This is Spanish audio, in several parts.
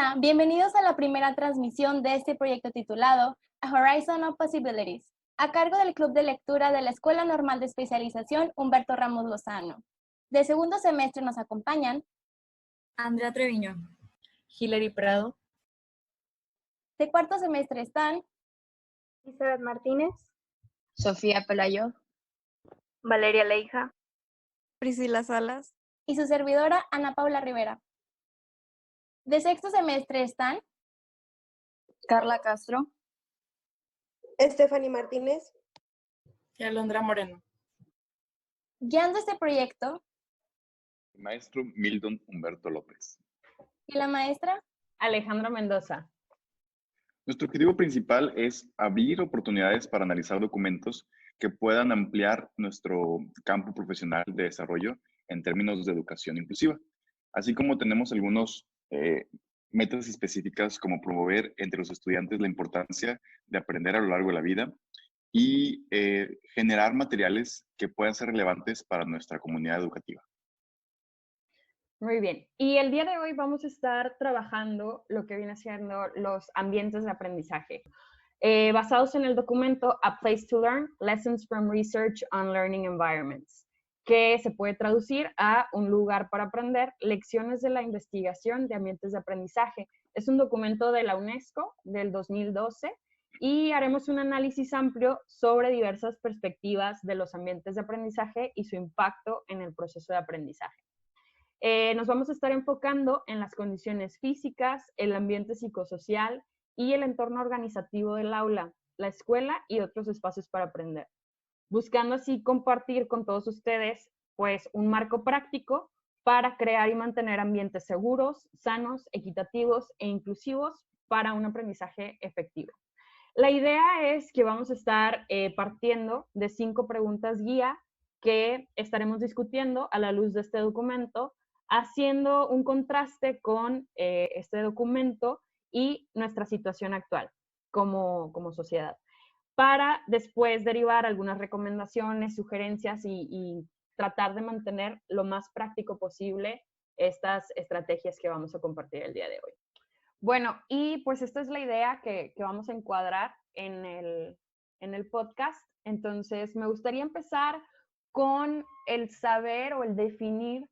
Hola, bienvenidos a la primera transmisión de este proyecto titulado A Horizon of Possibilities, a cargo del Club de Lectura de la Escuela Normal de Especialización Humberto Ramos Lozano. De segundo semestre nos acompañan Andrea Treviño, Hilary Prado, de cuarto semestre están Elizabeth Martínez, Sofía Pelayo, Valeria Leija, Priscila Salas y su servidora Ana Paula Rivera. De sexto semestre están Carla Castro, Stephanie Martínez y Alondra Moreno. guiando este proyecto, el maestro Mildon Humberto López. y la maestra Alejandra Mendoza. Nuestro objetivo principal es abrir oportunidades para analizar documentos que puedan ampliar nuestro campo profesional de desarrollo en términos de educación inclusiva, así como tenemos algunos metas específicas como promover entre los estudiantes la importancia de aprender a lo largo de la vida y generar materiales que puedan ser relevantes para nuestra comunidad educativa. Muy bien. Y el día de hoy vamos a estar trabajando lo que viene siendo los ambientes de aprendizaje, basados en el documento A Place to Learn, Lessons from Research on Learning Environments, que se puede traducir a un lugar para aprender, lecciones de la investigación de ambientes de aprendizaje. Es un documento de la UNESCO del 2012 y haremos un análisis amplio sobre diversas perspectivas de los ambientes de aprendizaje y su impacto en el proceso de aprendizaje. Nos vamos a estar enfocando en las condiciones físicas, el ambiente psicosocial y el entorno organizativo del aula, la escuela y otros espacios para aprender, buscando así compartir con todos ustedes pues un marco práctico para crear y mantener ambientes seguros, sanos, equitativos e inclusivos para un aprendizaje efectivo. La idea es que vamos a estar partiendo de 5 preguntas guía que estaremos discutiendo a la luz de este documento, haciendo un contraste con este documento y nuestra situación actual como sociedad, para después derivar algunas recomendaciones, sugerencias y tratar de mantener lo más práctico posible estas estrategias que vamos a compartir el día de hoy. Bueno, y pues esta es la idea que vamos a encuadrar en el podcast. Entonces, me gustaría empezar con el saber o el definir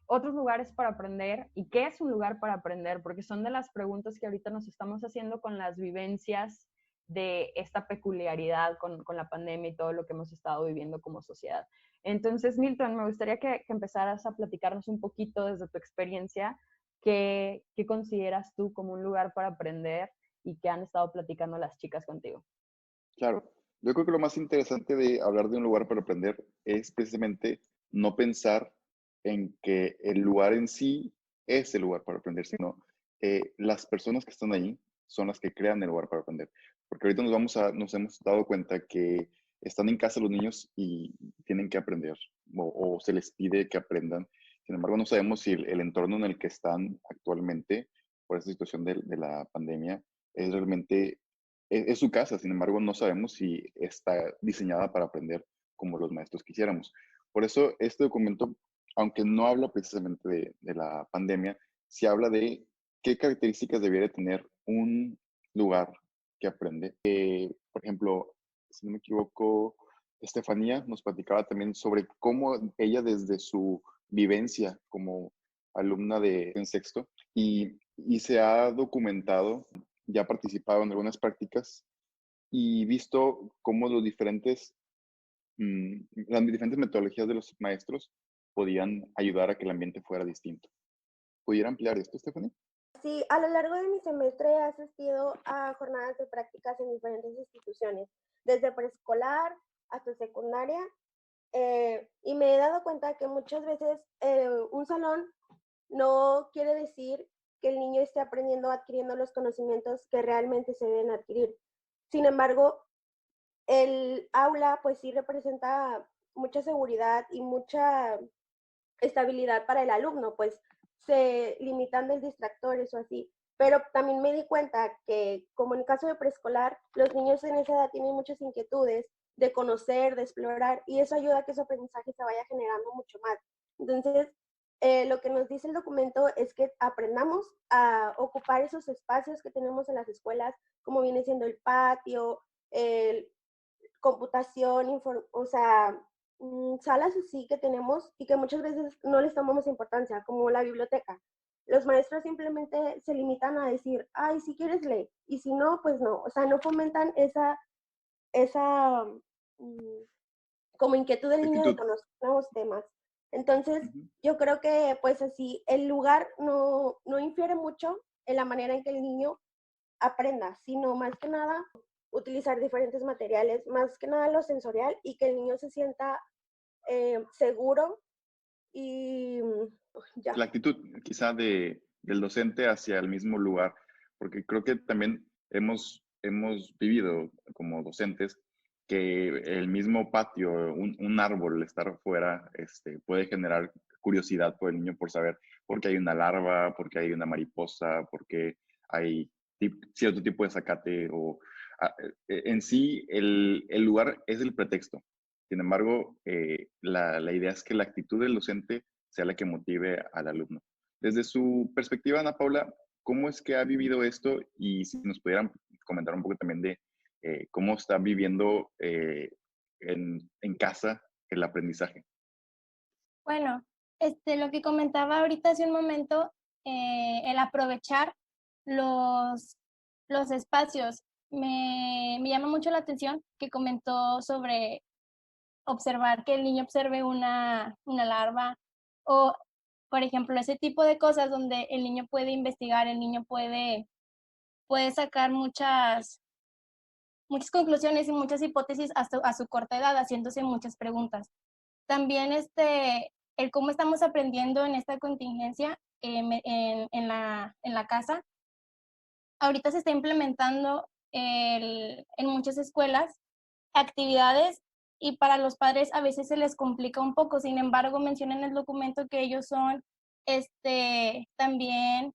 otros lugares para aprender y qué es un lugar para aprender, porque son de las preguntas que ahorita nos estamos haciendo con las vivencias de esta peculiaridad con la pandemia y todo lo que hemos estado viviendo como sociedad. Entonces, Milton, me gustaría que empezaras a platicarnos un poquito desde tu experiencia, qué consideras tú como un lugar para aprender y qué han estado platicando las chicas contigo. Claro, yo creo que lo más interesante de hablar de un lugar para aprender es precisamente no pensar en que el lugar en sí es el lugar para aprender, sino las personas que están ahí son las que crean el lugar para aprender. Porque ahorita nos hemos dado cuenta que están en casa los niños y tienen que aprender o se les pide que aprendan. Sin embargo, no sabemos si el entorno en el que están actualmente por esta situación de la pandemia es realmente es su casa. Sin embargo, no sabemos si está diseñada para aprender como los maestros quisiéramos. Por eso, este documento, aunque no habla precisamente de la pandemia, sí habla de qué características debería tener un lugar que aprende. Por ejemplo, si no me equivoco, Estefanía nos platicaba también sobre cómo ella desde su vivencia como alumna en sexto y se ha documentado, ya ha participado en algunas prácticas y visto cómo las diferentes metodologías de los maestros podían ayudar a que el ambiente fuera distinto. ¿Pudiera ampliar esto, Stephanie? Sí, a lo largo de mi semestre he asistido a jornadas de prácticas en diferentes instituciones, desde preescolar hasta secundaria, y me he dado cuenta que muchas veces un salón no quiere decir que el niño esté aprendiendo o adquiriendo los conocimientos que realmente se deben adquirir. Sin embargo, el aula pues sí representa mucha seguridad y mucha estabilidad para el alumno, pues se limitan de distractores o así. Pero también me di cuenta que, como en el caso de preescolar, los niños en esa edad tienen muchas inquietudes de conocer, de explorar, y eso ayuda a que su aprendizaje se vaya generando mucho más. Entonces, lo que nos dice el documento es que aprendamos a ocupar esos espacios que tenemos en las escuelas, como viene siendo el patio, el computación, o sea, salas así que tenemos y que muchas veces no les tomamos importancia, como la biblioteca. Los maestros simplemente se limitan a decir, ay, si quieres lee, y si no, pues no. O sea, no fomentan esa como inquietud del niño de Actitud. conocer nuevos temas. Entonces, Ujú. yo creo que pues así, el lugar no infiere mucho en la manera en que el niño aprenda, sino más que nada utilizar diferentes materiales, más que nada lo sensorial y que el niño se sienta seguro y ya. La actitud quizá del docente hacia el mismo lugar, porque creo que también hemos vivido como docentes que el mismo patio, un árbol, estar afuera, puede generar curiosidad por el niño por saber por qué hay una larva, por qué hay una mariposa, por qué hay cierto tipo de zacate o en sí el lugar es el pretexto. Sin embargo, la idea es que la actitud del docente sea la que motive al alumno. Desde su perspectiva, Ana Paula, ¿cómo es que ha vivido esto? Y si nos pudieran comentar un poco también de cómo está viviendo en casa el aprendizaje. Bueno, lo que comentaba ahorita hace un momento, el aprovechar los, los espacios, me llama mucho la atención que comentó sobre observar, que el niño observe una larva o, por ejemplo, ese tipo de cosas donde el niño puede investigar, el niño puede sacar muchas conclusiones y muchas hipótesis hasta a su corta edad, haciéndose muchas preguntas. También el cómo estamos aprendiendo en esta contingencia en la casa. Ahorita se está implementando en muchas escuelas actividades y para los padres a veces se les complica un poco. Sin embargo, menciona en el documento que ellos son también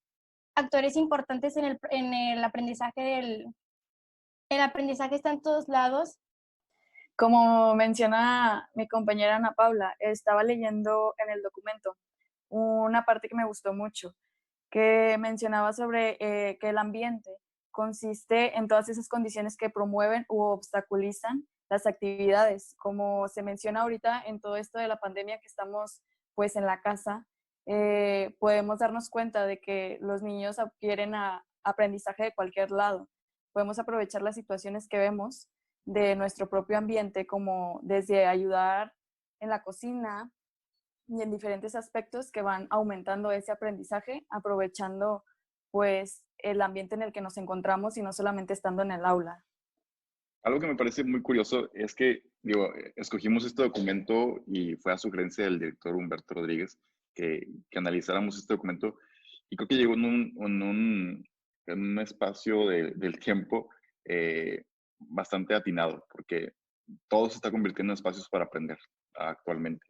actores importantes en el aprendizaje el aprendizaje está en todos lados. Como menciona mi compañera Ana Paula, estaba leyendo en el documento una parte que me gustó mucho, que mencionaba sobre que el ambiente consiste en todas esas condiciones que promueven u obstaculizan las actividades. Como se menciona ahorita en todo esto de la pandemia que estamos pues en la casa, podemos darnos cuenta de que los niños adquieren aprendizaje de cualquier lado. Podemos aprovechar las situaciones que vemos de nuestro propio ambiente, como desde ayudar en la cocina y en diferentes aspectos que van aumentando ese aprendizaje, aprovechando pues el ambiente en el que nos encontramos y no solamente estando en el aula. Algo que me parece muy curioso es que, digo, escogimos este documento y fue a sugerencia del director Humberto Rodríguez que analizáramos este documento y creo que llegó en un espacio del tiempo bastante atinado, porque todo se está convirtiendo en espacios para aprender actualmente.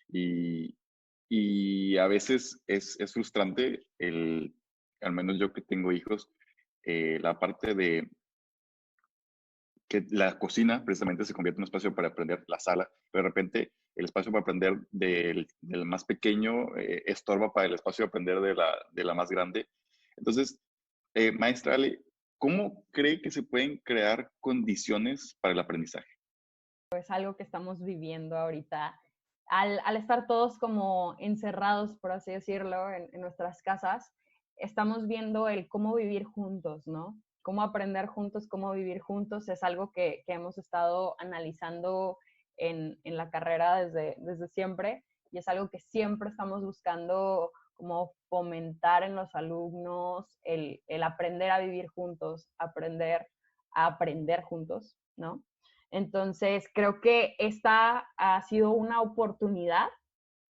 Y, y a veces es frustrante, al menos yo que tengo hijos, la parte de que la cocina precisamente se convierte en un espacio para aprender, la sala, pero de repente el espacio para aprender del más pequeño estorba para el espacio de aprender de la más grande. Entonces, maestra Ale, ¿cómo cree que se pueden crear condiciones para el aprendizaje? Es algo que estamos viviendo ahorita. Al estar todos como encerrados, por así decirlo, en nuestras casas, estamos viendo el cómo vivir juntos, ¿no? Cómo aprender juntos, cómo vivir juntos, es algo que hemos estado analizando en la carrera desde siempre y es algo que siempre estamos buscando como fomentar en los alumnos, el aprender a vivir juntos, aprender a aprender juntos, ¿no? Entonces, creo que esta ha sido una oportunidad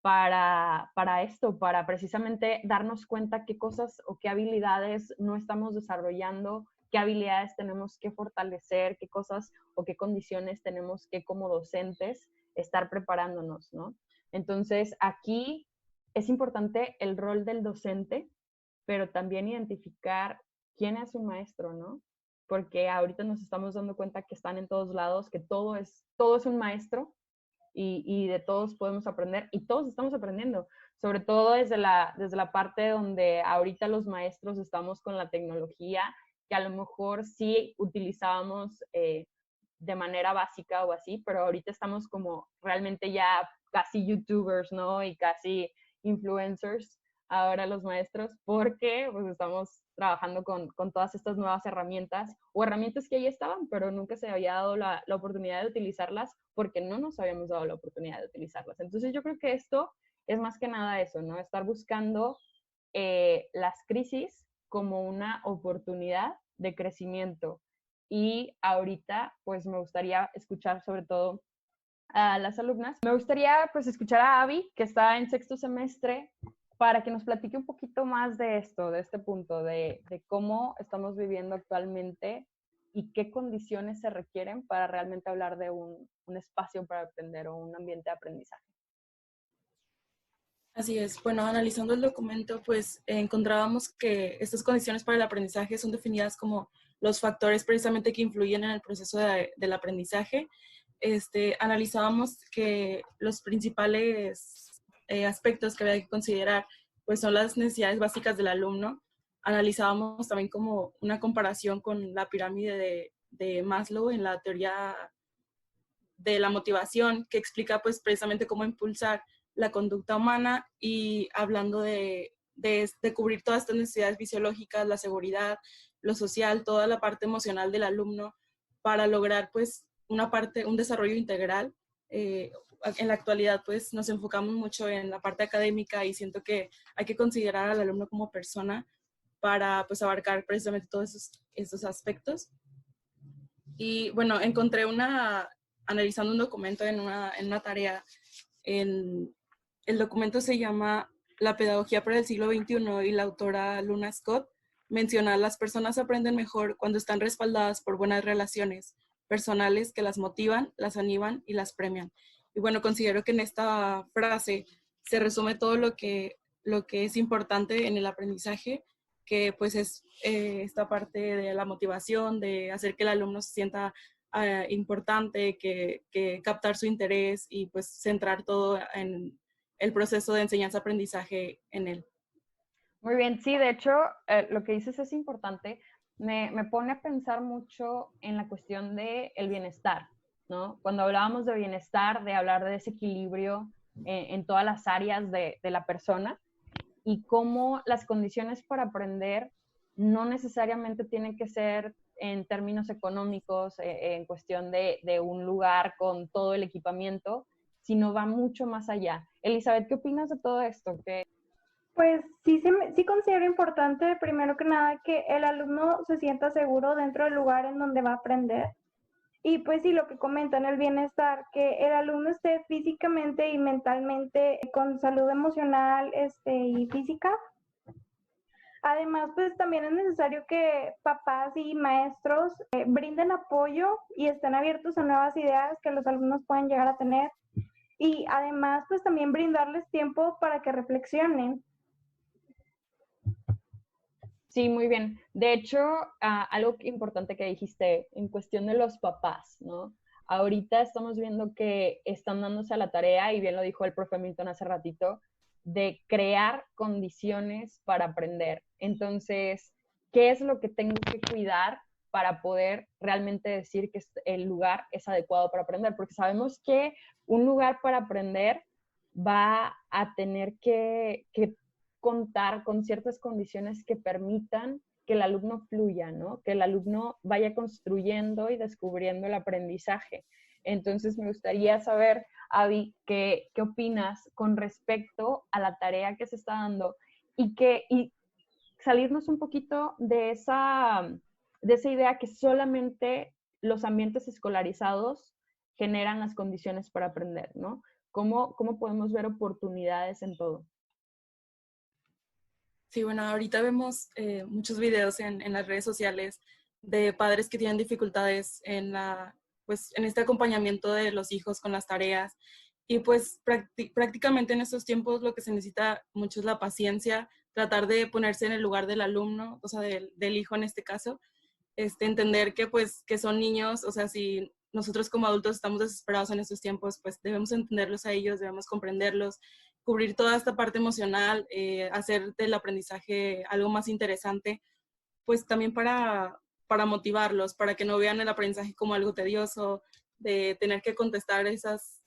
para esto, para precisamente darnos cuenta qué cosas o qué habilidades no estamos desarrollando, qué habilidades tenemos que fortalecer, qué cosas o qué condiciones tenemos que como docentes estar preparándonos, ¿no? Entonces, aquí es importante el rol del docente, pero también identificar quién es un maestro, ¿no? Porque ahorita nos estamos dando cuenta que están en todos lados, que todo es un maestro, y de todos podemos aprender y todos estamos aprendiendo, sobre todo desde la parte donde ahorita los maestros estamos con la tecnología, que a lo mejor sí utilizábamos de manera básica o así, pero ahorita estamos como realmente ya casi youtubers, ¿no? Y casi influencers ahora los maestros, porque pues estamos trabajando con todas estas nuevas herramientas o herramientas que ahí estaban, pero nunca se había dado la oportunidad de utilizarlas porque no nos habíamos dado la oportunidad de utilizarlas. Entonces yo creo que esto es más que nada eso, ¿no? Estar buscando las crisis como una oportunidad de crecimiento. Y ahorita, pues me gustaría escuchar sobre todo a las alumnas. Me gustaría pues escuchar a Abby, que está en sexto semestre, para que nos platique un poquito más de esto, de este punto, de cómo estamos viviendo actualmente y qué condiciones se requieren para realmente hablar de un espacio para aprender o un ambiente de aprendizaje. Así es. Bueno, analizando el documento, pues encontrábamos que estas condiciones para el aprendizaje son definidas como los factores precisamente que influyen en el proceso del aprendizaje. Analizábamos que los principales aspectos que había que considerar pues son las necesidades básicas del alumno. Analizábamos también como una comparación con la pirámide de Maslow en la teoría de la motivación, que explica pues precisamente cómo impulsar la conducta humana, y hablando de cubrir todas estas necesidades fisiológicas, la seguridad, lo social, toda la parte emocional del alumno, para lograr pues un desarrollo integral. En la actualidad pues nos enfocamos mucho en la parte académica y siento que hay que considerar al alumno como persona para pues abarcar precisamente todos esos aspectos. Y bueno, encontré analizando un documento en una tarea, el documento se llama La pedagogía para el siglo XXI y la autora Luna Scott menciona: las personas aprenden mejor cuando están respaldadas por buenas relaciones personales que las motivan, las animan y las premian. Y bueno, considero que en esta frase se resume todo lo que es importante en el aprendizaje, que pues es esta parte de la motivación, de hacer que el alumno se sienta importante, que captar su interés y pues centrar todo en el proceso de enseñanza-aprendizaje en él. Muy bien, sí, de hecho, lo que dices es importante. Me pone a pensar mucho en la cuestión del bienestar, ¿no? Cuando hablábamos de bienestar, de hablar de desequilibrio en todas las áreas de la persona, y cómo las condiciones para aprender no necesariamente tienen que ser en términos económicos, en cuestión de un lugar con todo el equipamiento, sino va mucho más allá. Elizabeth, ¿qué opinas de todo esto? Pues sí considero importante, primero que nada, que el alumno se sienta seguro dentro del lugar en donde va a aprender. Y pues sí, lo que comentan, el bienestar, que el alumno esté físicamente y mentalmente con salud emocional y física. Además, pues también es necesario que papás y maestros brinden apoyo y estén abiertos a nuevas ideas que los alumnos puedan llegar a tener. Y además, pues también brindarles tiempo para que reflexionen. Sí, muy bien. De hecho, algo importante que dijiste en cuestión de los papás, ¿no? Ahorita estamos viendo que están dándose a la tarea, y bien lo dijo el profe Milton hace ratito, de crear condiciones para aprender. Entonces, ¿qué es lo que tengo que cuidar para poder realmente decir que el lugar es adecuado para aprender? Porque sabemos que un lugar para aprender va a tener que contar con ciertas condiciones que permitan que el alumno fluya, ¿no? Que el alumno vaya construyendo y descubriendo el aprendizaje. Entonces, me gustaría saber, Abby, ¿qué opinas con respecto a la tarea que se está dando y salirnos un poquito de esa idea que solamente los ambientes escolarizados generan las condiciones para aprender, ¿no? ¿Cómo podemos ver oportunidades en todo? Sí, bueno, ahorita vemos muchos videos en las redes sociales de padres que tienen dificultades en este acompañamiento de los hijos con las tareas. Y pues prácticamente en estos tiempos lo que se necesita mucho es la paciencia, tratar de ponerse en el lugar del alumno, o sea, del hijo en este caso, entender que pues que son niños, o sea, si nosotros como adultos estamos desesperados en estos tiempos, pues debemos entenderlos a ellos, debemos comprenderlos, cubrir toda esta parte emocional, hacer del aprendizaje algo más interesante, pues también para motivarlos, para que no vean el aprendizaje como algo tedioso, de tener que contestar esas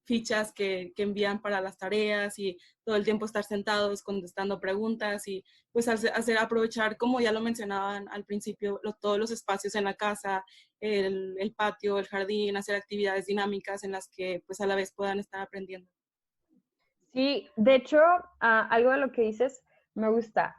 fichas que envían para las tareas y todo el tiempo estar sentados contestando preguntas y pues aprovechar, como ya lo mencionaban al principio, todos los espacios en la casa, el patio, el jardín, hacer actividades dinámicas en las que pues a la vez puedan estar aprendiendo. Sí, de hecho, algo de lo que dices me gusta.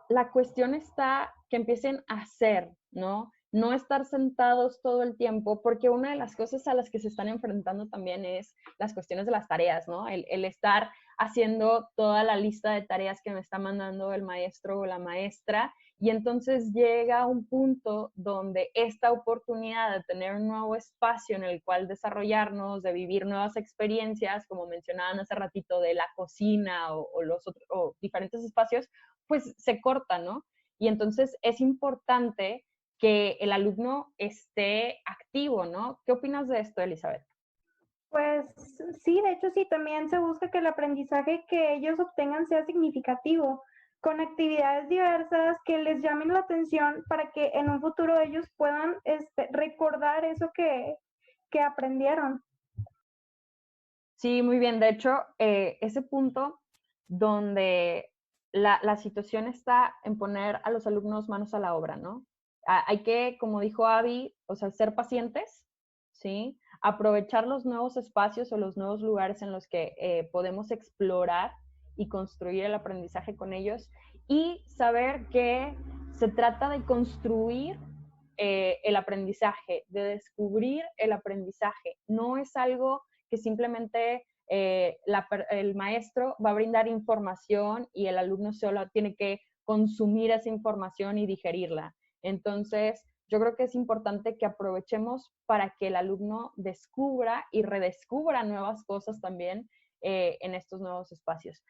La cuestión está que empiecen a hacer, ¿no? No estar sentados todo el tiempo, porque una de las cosas a las que se están enfrentando también es las cuestiones de las tareas, ¿no? El estar haciendo toda la lista de tareas que me está mandando el maestro o la maestra, y entonces llega un punto donde esta oportunidad de tener un nuevo espacio en el cual desarrollarnos, de vivir nuevas experiencias, como mencionaban hace ratito, de la cocina o diferentes espacios, pues se corta, ¿no? Y entonces es importante que el alumno esté activo, ¿no? ¿Qué opinas de esto, Elizabeth? Pues sí, de hecho sí, también se busca que el aprendizaje que ellos obtengan sea significativo, con actividades diversas que les llamen la atención para que en un futuro ellos puedan recordar eso que aprendieron. Sí, muy bien. De hecho, ese punto donde la situación está en poner a los alumnos manos a la obra, ¿no? Hay que, como dijo Abby, o sea, ser pacientes, ¿sí? Aprovechar los nuevos espacios o los nuevos lugares en los que podemos explorar y construir el aprendizaje con ellos y saber que se trata de construir el aprendizaje, de descubrir el aprendizaje. No es algo que simplemente el maestro va a brindar información y el alumno solo tiene que consumir esa información y digerirla. Entonces, yo creo que es importante que aprovechemos para que el alumno descubra y redescubra nuevas cosas también en estos nuevos espacios.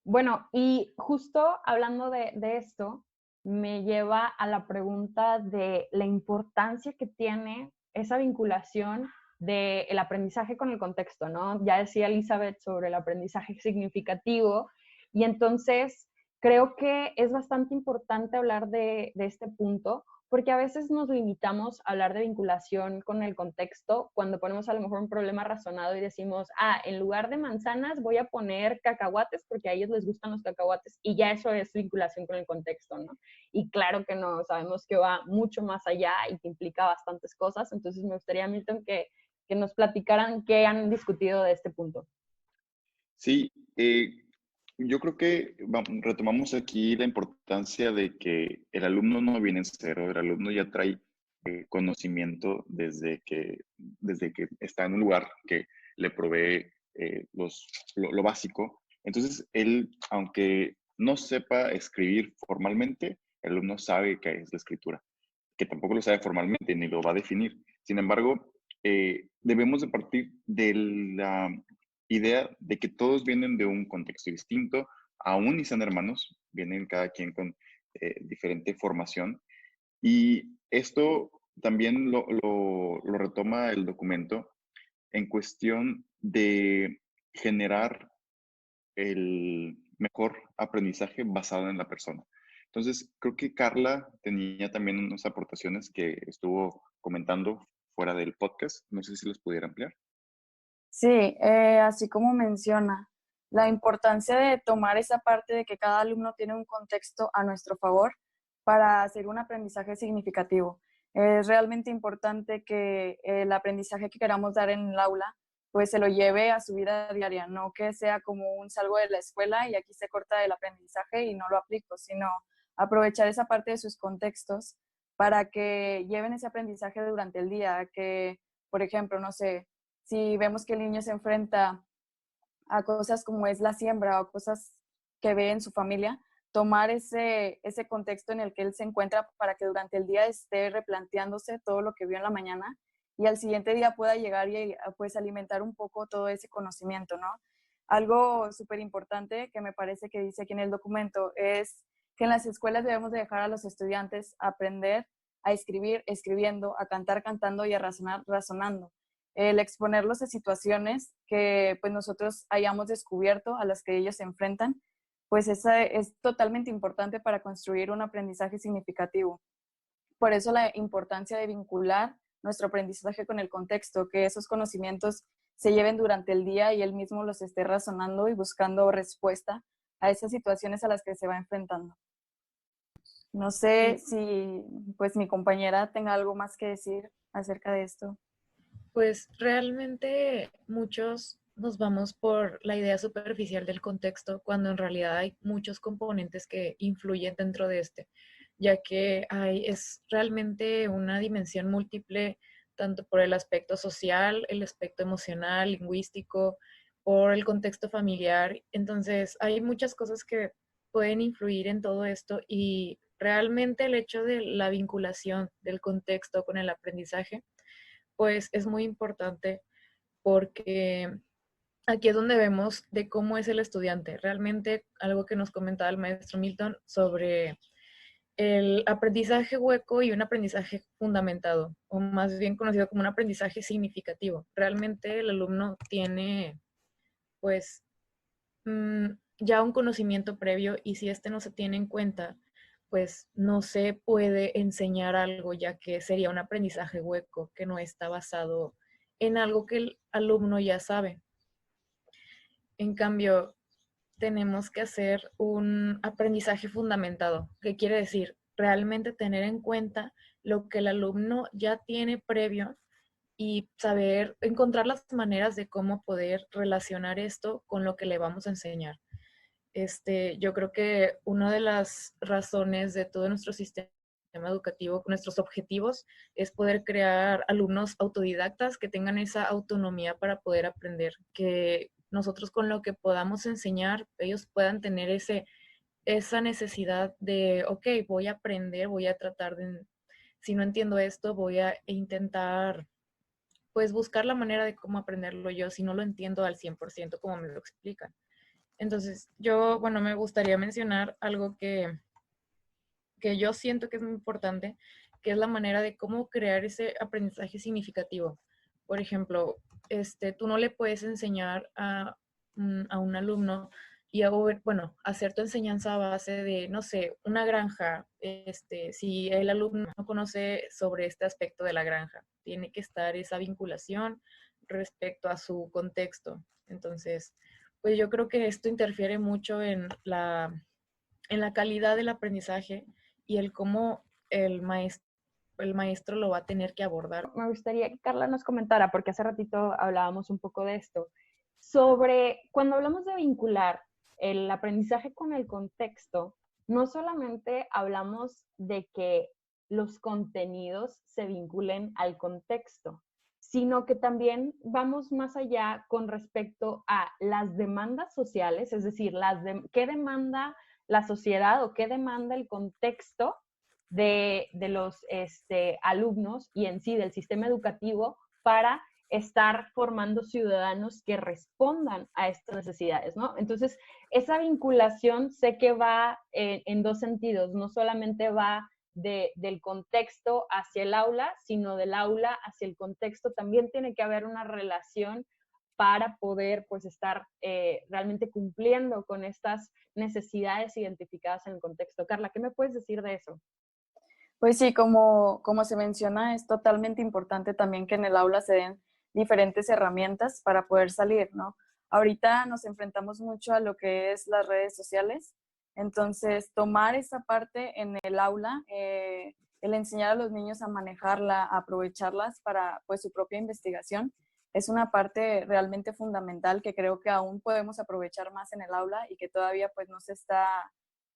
Bueno, y justo hablando de esto, me lleva a la pregunta de la importancia que tiene esa vinculación del aprendizaje con el contexto, ¿no? Ya decía Elizabeth sobre el aprendizaje significativo y entonces creo que es bastante importante hablar de este punto porque a veces nos limitamos a hablar de vinculación con el contexto cuando ponemos a lo mejor un problema razonado y decimos, en lugar de manzanas voy a poner cacahuates porque a ellos les gustan los cacahuates y ya eso es vinculación con el contexto, ¿no? Y claro que no, sabemos que va mucho más allá y que implica bastantes cosas, entonces me gustaría, Milton, que nos platicaran qué han discutido de este punto. Sí, yo creo que retomamos aquí la importancia de que el alumno no viene en cero, el alumno ya trae conocimiento desde que está en un lugar que le provee lo básico. Entonces, él, aunque no sepa escribir formalmente, el alumno sabe qué es la escritura, que tampoco lo sabe formalmente ni lo va a definir. Sin embargo, debemos de partir de la idea de que todos vienen de un contexto distinto, aún y sean hermanos, vienen cada quien con diferente formación. Y esto también lo retoma el documento en cuestión de generar el mejor aprendizaje basado en la persona. Entonces, creo que Carla tenía también unas aportaciones que estuvo comentando fuera del podcast. No sé si las pudiera ampliar. Sí, así como menciona, la importancia de tomar esa parte de que cada alumno tiene un contexto a nuestro favor para hacer un aprendizaje significativo. Es realmente importante que el aprendizaje que queramos dar en el aula pues se lo lleve a su vida diaria, no que sea como un salgo de la escuela y aquí se corta el aprendizaje y no lo aplico, sino aprovechar esa parte de sus contextos para que lleven ese aprendizaje durante el día, que, por ejemplo, no sé, si vemos que el niño se enfrenta a cosas como es la siembra o cosas que ve en su familia, tomar ese contexto en el que él se encuentra para que durante el día esté replanteándose todo lo que vio en la mañana y al siguiente día pueda llegar y pues alimentar un poco todo ese conocimiento, ¿no? Algo súper importante que me parece que dice aquí en el documento es que en las escuelas debemos de dejar a los estudiantes aprender a escribir escribiendo, a cantar cantando y a razonar razonando. El exponerlos a situaciones que pues nosotros hayamos descubierto, a las que ellos se enfrentan, pues esa es totalmente importante para construir un aprendizaje significativo. Por eso la importancia de vincular nuestro aprendizaje con el contexto, que esos conocimientos se lleven durante el día y él mismo los esté razonando y buscando respuesta a esas situaciones a las que se va enfrentando. No sé si pues mi compañera tenga algo más que decir acerca de esto. Pues realmente muchos nos vamos por la idea superficial del contexto cuando en realidad hay muchos componentes que influyen dentro de este, ya que es realmente una dimensión múltiple tanto por el aspecto social, el aspecto emocional, lingüístico, por el contexto familiar. Entonces hay muchas cosas que pueden influir en todo esto y realmente el hecho de la vinculación del contexto con el aprendizaje pues es muy importante porque aquí es donde vemos de cómo es el estudiante. Realmente algo que nos comentaba el maestro Milton sobre el aprendizaje hueco y un aprendizaje fundamentado, o más bien conocido como un aprendizaje significativo. Realmente el alumno tiene pues ya un conocimiento previo y si este no se tiene en cuenta, pues no se puede enseñar algo, ya que sería un aprendizaje hueco que no está basado en algo que el alumno ya sabe. En cambio, tenemos que hacer un aprendizaje fundamentado, que quiere decir realmente tener en cuenta lo que el alumno ya tiene previo y saber encontrar las maneras de cómo poder relacionar esto con lo que le vamos a enseñar. Yo creo que una de las razones de todo nuestro sistema educativo, nuestros objetivos, es poder crear alumnos autodidactas que tengan esa autonomía para poder aprender, que nosotros con lo que podamos enseñar, ellos puedan tener esa necesidad de, ok, voy a aprender, voy a tratar de, si no entiendo esto, voy a intentar, pues, buscar la manera de cómo aprenderlo yo, si no lo entiendo al 100% como me lo explican. Entonces, bueno, me gustaría mencionar algo que yo siento que es muy importante, que es la manera de cómo crear ese aprendizaje significativo. Por ejemplo, tú no le puedes enseñar a un alumno y hacer tu enseñanza a base de, no sé, una granja. Si el alumno no conoce sobre este aspecto de la granja, tiene que estar esa vinculación respecto a su contexto. Entonces, pues yo creo que esto interfiere mucho en la calidad del aprendizaje y el cómo el maestro lo va a tener que abordar. Me gustaría que Carla nos comentara, porque hace ratito hablábamos un poco de esto, sobre cuando hablamos de vincular el aprendizaje con el contexto, no solamente hablamos de que los contenidos se vinculen al contexto, sino que también vamos más allá con respecto a las demandas sociales, es decir, qué demanda la sociedad o qué demanda el contexto de los alumnos y en sí del sistema educativo para estar formando ciudadanos que respondan a estas necesidades, ¿no? Entonces, esa vinculación sé que va en dos sentidos, no solamente va del contexto hacia el aula, sino del aula hacia el contexto. También tiene que haber una relación para poder pues estar realmente cumpliendo con estas necesidades identificadas en el contexto. Carla, ¿qué me puedes decir de eso? Pues sí, como se menciona, es totalmente importante también que en el aula se den diferentes herramientas para poder salir, ¿no? Ahorita nos enfrentamos mucho a lo que es las redes sociales, entonces tomar esa parte en el aula, el enseñar a los niños a manejarla, a aprovecharlas para pues su propia investigación, es una parte realmente fundamental que creo que aún podemos aprovechar más en el aula y que todavía pues no se está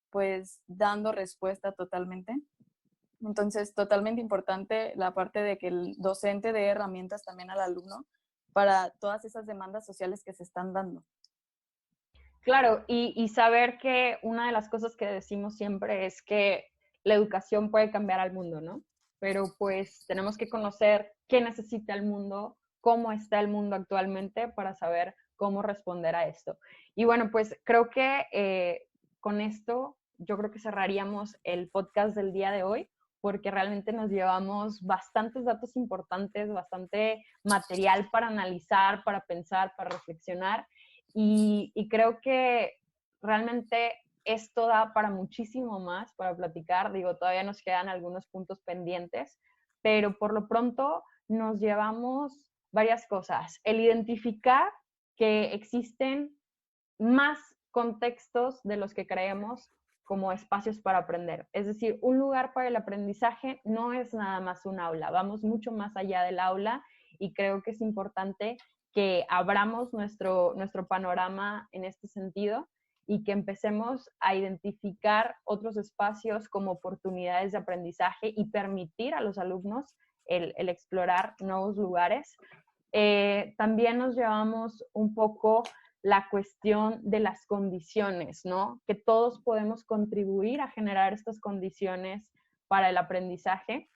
pues dando respuesta totalmente. Entonces, totalmente importante la parte de que el docente dé herramientas también al alumno para todas esas demandas sociales que se están dando. Claro, y saber que una de las cosas que decimos siempre es que la educación puede cambiar al mundo, ¿no? Pero pues tenemos que conocer qué necesita el mundo, cómo está el mundo actualmente para saber cómo responder a esto. Y bueno, pues creo que con esto yo creo que cerraríamos el podcast del día de hoy. porque realmente nos llevamos bastantes datos importantes, bastante material para analizar, para pensar, para reflexionar, y creo que realmente esto da para muchísimo más para platicar. Digo, todavía nos quedan algunos puntos pendientes, pero por lo pronto nos llevamos varias cosas. El identificar que existen más contextos de los que creemos como espacios para aprender. Es decir, un lugar para el aprendizaje no es nada más un aula, vamos mucho más allá del aula, y creo que es importante que abramos nuestro panorama en este sentido y que empecemos a identificar otros espacios como oportunidades de aprendizaje y permitir a los alumnos el explorar nuevos lugares. También nos llevamos un poco la cuestión de las condiciones, ¿no? Que todos podemos contribuir a generar estas condiciones para el aprendizaje.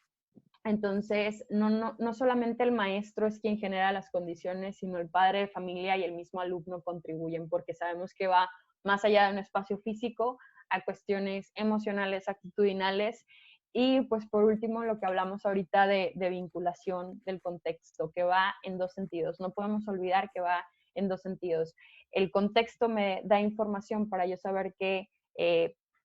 Entonces, no solamente el maestro es quien genera las condiciones, sino el padre de familia y el mismo alumno contribuyen, porque sabemos que va más allá de un espacio físico a cuestiones emocionales, actitudinales. Y pues por último, lo que hablamos ahorita de vinculación del contexto, que va en dos sentidos. No podemos olvidar que va en dos sentidos. El contexto me da información para yo saber qué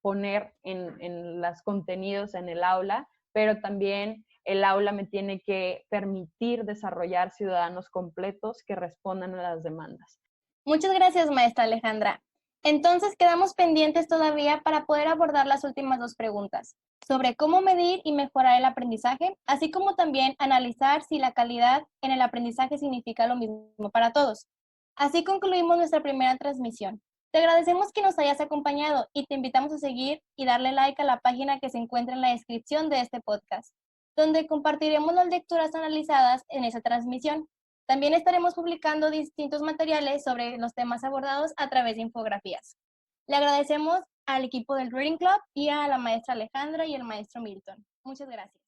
poner en los contenidos en el aula, pero también el aula me tiene que permitir desarrollar ciudadanos completos que respondan a las demandas. Muchas gracias, maestra Alejandra. Entonces quedamos pendientes todavía para poder abordar las últimas dos preguntas, sobre cómo medir y mejorar el aprendizaje, así como también analizar si la calidad en el aprendizaje significa lo mismo para todos. Así concluimos nuestra primera transmisión. Te agradecemos que nos hayas acompañado y te invitamos a seguir y darle like a la página que se encuentra en la descripción de este podcast, donde compartiremos las lecturas analizadas en esa transmisión. También estaremos publicando distintos materiales sobre los temas abordados a través de infografías. Le agradecemos al equipo del Reading Club y a la maestra Alejandra y el maestro Milton. Muchas gracias.